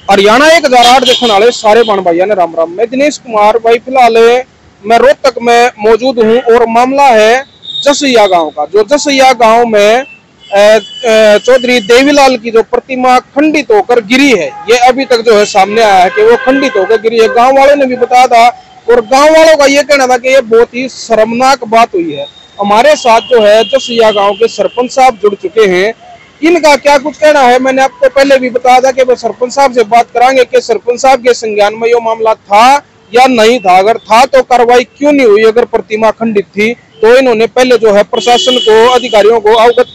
हरियाणा 1008 देखने वाले सारे बहन भाइयों ने राम राम। मैं दिनेश कुमार भाई, फिलहाल मैं रोहतक में मौजूद हूं और मामला है जसैया गांव का। जो जसैया गांव में चौधरी देवीलाल की जो प्रतिमा खंडित होकर गिरी है, ये अभी तक जो है सामने आया है कि वो खंडित होकर गिरी है। गांव वालों ने भी बताया था और गांव वालों का ये कहना था कि ये बहुत ही शर्मनाक बात हुई है। हमारे साथ जो है जसैया गांव के सरपंच साहब जुड़ चुके हैं, इनका क्या कुछ कहना है मैंने आपको पहले भी बताया था कि वो सरपंच साहब से बात कराएंगे कि सरपंच साहब के संज्ञान में ये मामला था या नहीं था, अगर था तो कार्रवाई क्यों नहीं हुई, अगर प्रतिमा खंडित थी तो इन्होंने पहले जो है प्रशासन को, अधिकारियों को अवगत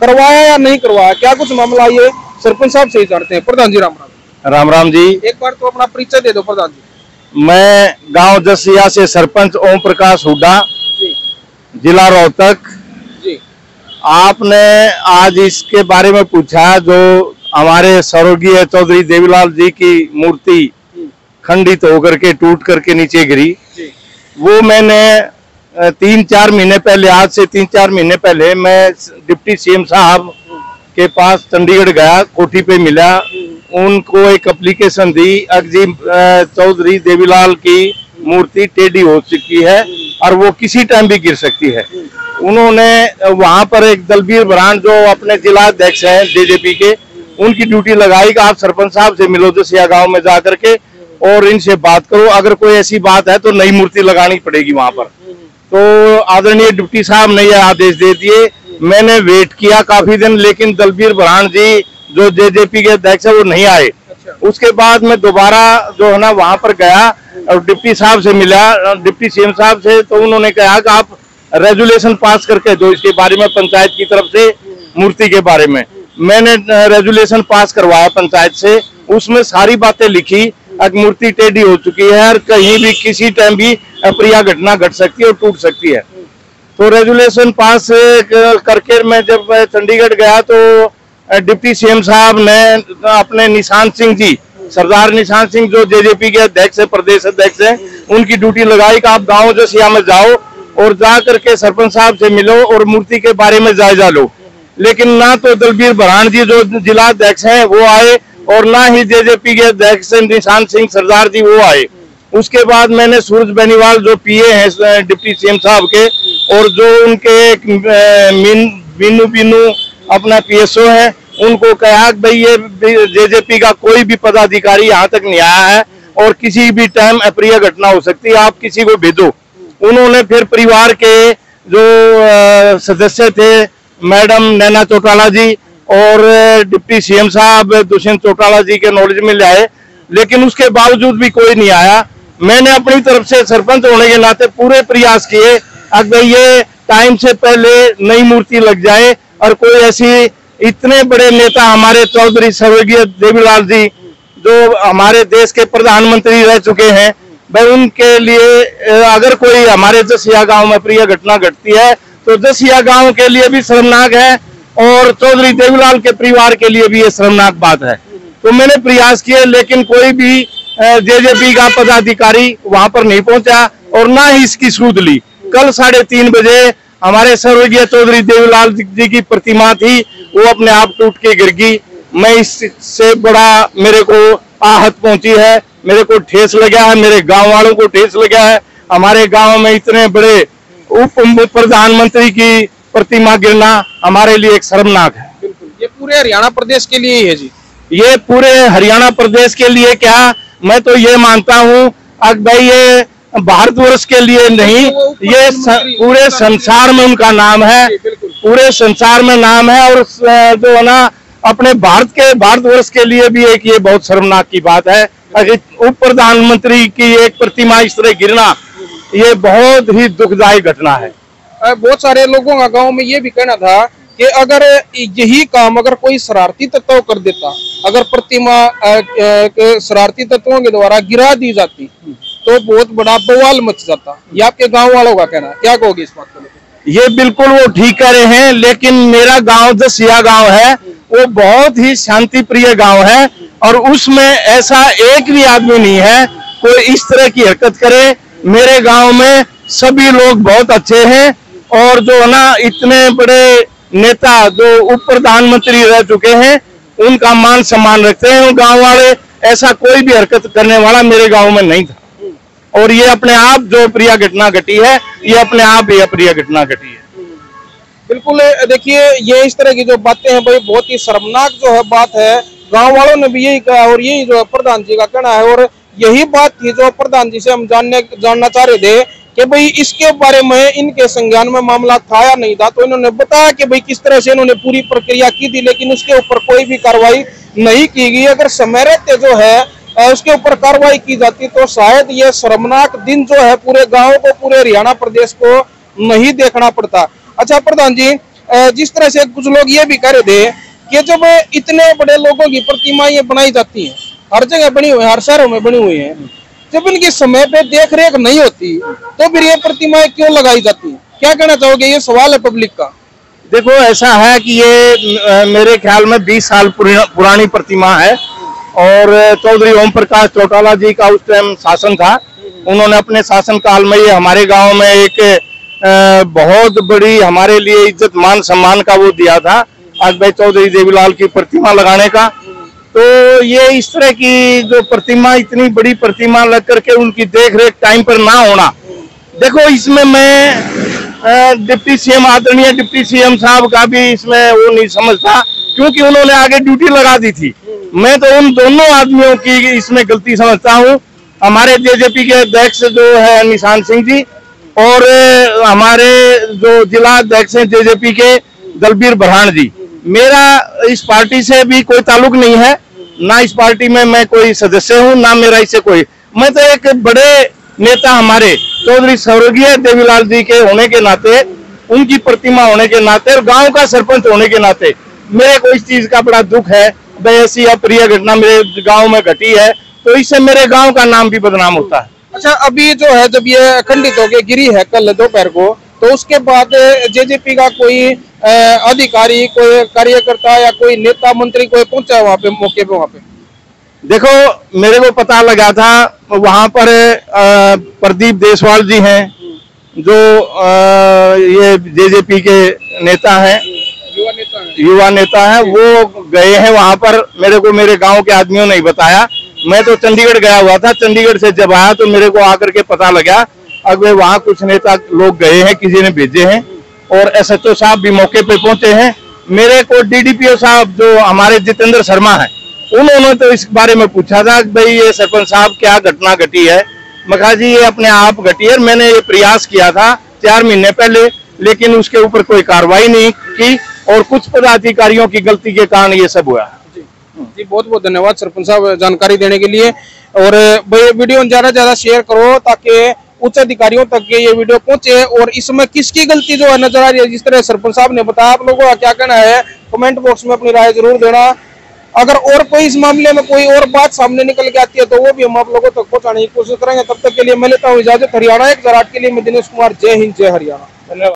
करवाया या नहीं करवाया, क्या कुछ मामला ये सरपंच साहब से ही जानते हैं। प्रधान जी राम राम। राम राम जी। एक बार तो अपना परिचय दे दो प्रधान जी। मैं गांव जसैया से सरपंच ओम प्रकाश हुड्डा, जिला रोहतक। आपने आज इसके बारे में पूछा, जो हमारे स्वर्गीय चौधरी देवीलाल जी की मूर्ति खंडित होकर के टूट करके नीचे गिरी, वो मैंने 3-4 महीने पहले, आज से 3-4 महीने पहले मैं डिप्टी सीएम साहब के पास चंडीगढ़ गया, कोठी पे मिला, उनको एक एप्लीकेशन दी। अजी चौधरी देवीलाल की मूर्ति टेढ़ी हो चुकी है और वो किसी टाइम भी गिर सकती है। उन्होंने वहां पर एक दलबीर बरान, जो अपने जिला अध्यक्ष हैं जेजेपी के, उनकी ड्यूटी लगाई कि आप सरपंच साहब से मिलो जसैया गांव में जाकर के और इनसे बात करो, अगर कोई ऐसी बात है तो नई मूर्ति लगानी पड़ेगी वहां पर। तो आदरणीय डिप्टी साहब ने यह आदेश दे दिए। मैंने वेट किया काफी दिन, लेकिन दलबीर बरान जी जो जेजेपी के अध्यक्ष है वो नहीं आए। उसके बाद मैं दोबारा जो है ना वहां पर गया और डिप्टी साहब से मिला, डिप्टी सीएम साहब से, तो उन्होंने कहा कि आप रेजुलेशन पास करके दो इसके बारे में, पंचायत की तरफ से मूर्ति के बारे में। मैंने रेजुलेशन पास करवाया पंचायत से, उसमें सारी बातें लिखी। मूर्ति टेढ़ी हो चुकी है और कहीं भी किसी टाइम भी अप्रिय घटना घट सकती है और टूट सकती है। तो रेजुलेशन पास करके मैं जब चंडीगढ़ गया तो डिप्टी सीएम साहब ने अपने निशान सिंह जी, सरदार निशान सिंह जो जेजेपी के अध्यक्ष है, प्रदेश अध्यक्ष हैं, उनकी ड्यूटी लगाई कि आप गाँव जसैया में जाओ और जा करके सरपंच साहब से मिलो और मूर्ति के बारे में जायजा लो। लेकिन ना तो दलबीर बरान जी जो जिला अध्यक्ष हैं वो आए और ना ही जेजेपी के अध्यक्ष निशान सिंह सरदार जी वो आए। उसके बाद मैंने सूरज बेनीवाल जो पीए हैं डिप्टी सीएम साहब के, और जो उनके बीनू अपना पीएसओ है, उनको कहा भाई ये जेजेपी का कोई भी पदाधिकारी यहाँ तक नहीं आया है और किसी भी टाइम अप्रिय घटना हो सकती है, आप किसी को भेजो। उन्होंने फिर परिवार के जो सदस्य थे, मैडम नैना चौटाला जी और डिप्टी सीएम साहब दुष्यंत चौटाला जी के नॉलेज में लाए, लेकिन उसके बावजूद भी कोई नहीं आया। मैंने अपनी तरफ से सरपंच होने के नाते पूरे प्रयास किए, अगर ये टाइम से पहले नई मूर्ति लग जाए और कोई ऐसी, इतने बड़े नेता हमारे चौधरी स्वर्गीय देवीलाल जी जो हमारे देश के प्रधानमंत्री रह चुके हैं, भाई उनके लिए अगर कोई हमारे जसैया गांव में प्रिय घटना घटती है तो जसैया गांव के लिए भी शर्मनाक है और चौधरी देवीलाल के परिवार के लिए भी ये शर्मनाक बात है। तो मैंने प्रयास किए, लेकिन कोई भी जेजेपी का पदाधिकारी वहां पर नहीं पहुंचा और ना ही इसकी सूद ली। कल 3:30 बजे हमारे स्वर्गीय चौधरी देवीलाल जी की प्रतिमा थी, वो अपने आप टूट के गिर गई। मैं इससे बड़ा मेरे को आहत पहुंची है, मेरे को ठेस लगा है, मेरे गांव वालों को ठेस लगा है। हमारे गांव में इतने बड़े उप प्रधानमंत्री की प्रतिमा गिरना हमारे लिए एक शर्मनाक है। बिल्कुल, ये पूरे हरियाणा प्रदेश के लिए ही है जी। ये पूरे हरियाणा प्रदेश के लिए क्या, मैं तो ये मानता हूँ अब भाई ये भारतवर्ष के लिए नहीं, ये पूरे संसार में उनका नाम है, पूरे संसार में नाम है। और जो है ना अपने भारतवर्ष के लिए भी एक ये बहुत शर्मनाक की बात है। उप प्रधानमंत्री की एक प्रतिमा इस तरह गिरना, ये बहुत ही दुखदायी घटना है। बहुत सारे लोगों का गांव में ये भी कहना था कि अगर यही काम अगर कोई शरारती तत्व कर देता, अगर प्रतिमा शरारती तत्वों के द्वारा गिरा दी जाती तो बहुत बड़ा बवाल मच जाता। ये आपके गांव वालों का कहना है, क्या कहोगे इस बात को? ये बिल्कुल वो ठीक कह रहे हैं, लेकिन मेरा गांव जसैया गांव है, वो बहुत ही शांति प्रिय गांव है और उसमें ऐसा एक भी आदमी नहीं है कोई इस तरह की हरकत करे। मेरे गांव में सभी लोग बहुत अच्छे हैं और जो है ना इतने बड़े नेता जो उप प्रधानमंत्री रह चुके हैं उनका मान सम्मान रखते हैं गांव वाले। ऐसा कोई भी हरकत करने वाला मेरे गांव में नहीं था। और ये अपने आप जो प्रिय घटना घटी है, ये अपने आप ही अप्रिय घटना घटी है। बिल्कुल, देखिए ये इस तरह की जो बातें हैं भाई बहुत ही शर्मनाक जो है बात है। गांव वालों ने भी यही कहा और यही जो प्रधान जी का कहना है, और यही बात थी जो प्रधान जी से हम जानना चाह रहे थे कि भाई इसके बारे में इनके संज्ञान में मामला था या नहीं था। तो इन्होंने बताया कि भाई किस तरह से इन्होंने पूरी प्रक्रिया की थी, लेकिन उसके ऊपर कोई भी कार्रवाई नहीं की गई। अगर समय रहते जो है उसके ऊपर कार्रवाई की जाती तो शायद ये शर्मनाक दिन जो है पूरे गाँव को, पूरे हरियाणा प्रदेश को नहीं देखना पड़ता। अच्छा प्रधान जी, जिस तरह से कुछ लोग ये भी कह रहे थे कि जब इतने बड़े लोगों की प्रतिमाएं बनाई जाती हैं, हर जगह बनी हुई है, हर शहरों में बनी हुई है, जब इनकी समय पे देख रेख नहीं होती तो फिर ये प्रतिमाएं क्यों लगाई जाती हैं? क्या कहना चाहोगे? ये सवाल है पब्लिक का। देखो ऐसा है कि ये मेरे ख्याल में 20 साल पुरानी प्रतिमा है और चौधरी ओम प्रकाश चौटाला जी का उस टाइम शासन था। उन्होंने अपने शासन काल में ये हमारे गांव में एक बहुत बड़ी हमारे लिए इज्जत मान सम्मान का वो दिया था, आज भाई चौधरी देवीलाल की प्रतिमा लगाने का। तो ये इस तरह की जो प्रतिमा, इतनी बड़ी प्रतिमा लग करके उनकी देख रेख टाइम पर ना होना, देखो इसमें मैं डिप्टी सीएम, आदरणीय डिप्टी सीएम साहब का भी इसमें वो नहीं समझता, क्योंकि उन्होंने आगे ड्यूटी लगा दी थी। मैं तो उन दोनों आदमियों की इसमें गलती समझता हूँ। हमारे जेजेपी के अध्यक्ष जो है निशान सिंह जी और हमारे जो जिला अध्यक्ष हैं जेजेपी के दलबीर बरहान जी, मेरा इस पार्टी से भी कोई ताल्लुक नहीं है, ना इस पार्टी में मैं कोई सदस्य हूं, ना मेरा इससे कोई। मैं तो एक बड़े नेता हमारे चौधरी स्वर्गीय देवीलाल जी के होने के नाते, उनकी प्रतिमा होने के नाते और गांव का सरपंच होने के नाते मेरे को इस चीज का बड़ा दुख है। भाई ऐसी अप्रिय घटना मेरे गांव में घटी है तो इससे मेरे गांव का नाम भी बदनाम होता है। अच्छा, अभी जो है जब ये खंडित होकर गिरी है कल दोपहर को, तो उसके बाद जेजेपी का कोई अधिकारी, कोई कार्यकर्ता या कोई नेता मंत्री कोई पहुंचा वहां पे मौके पे? वहां पे देखो मेरे को पता लगा था, वहां पर प्रदीप देसवाल जी हैं जो ये जेजेपी के नेता हैं, युवा नेता हैं, वो गए हैं वहां पर। मेरे को मेरे गांव के आदमियों ने बताया, मैं तो चंडीगढ़ गया हुआ था। चंडीगढ़ से जब आया तो मेरे को आकर के पता लगा अब वहां कुछ नेता लोग गए हैं, किसी ने भेजे हैं और एसएचओ साहब भी मौके पे पहुंचे हैं। मेरे को डीडीपीओ साहब जो हमारे जितेंद्र शर्मा हैं, उन्होंने तो इस बारे में पूछा था कि भाई ये सरपंच साहब क्या घटना घटी है। मैं कहा जी ये अपने आप घटी है, मैंने ये प्रयास किया था 4 महीने पहले, लेकिन उसके वीपर कोई कार्रवाई नहीं की और कुछ पदाधिकारियों की गलती के कारण ये सब हुआ। जी बहुत बहुत धन्यवाद सरपंच साहब जानकारी देने के लिए। और भाई वीडियो ज्यादा से ज्यादा शेयर करो ताकि उच्च अधिकारियों तक ये वीडियो पहुंचे और इसमें किसकी गलती जो है नजर आ रही है, जिस तरह सरपंच साहब ने बताया। आप लोगों का क्या कहना है कमेंट बॉक्स में अपनी राय जरूर देना। अगर और कोई इस मामले में कोई और बात सामने निकल के आती है तो वो भी हम आप लोगों तक पहुंचाने की कोशिश करेंगे। तब तक के लिए मैं लेता हूँ इजाजत। हरियाणा 1 के लिए मैं दिनेश कुमार। जय हिंद, जय हरियाणा। धन्यवाद।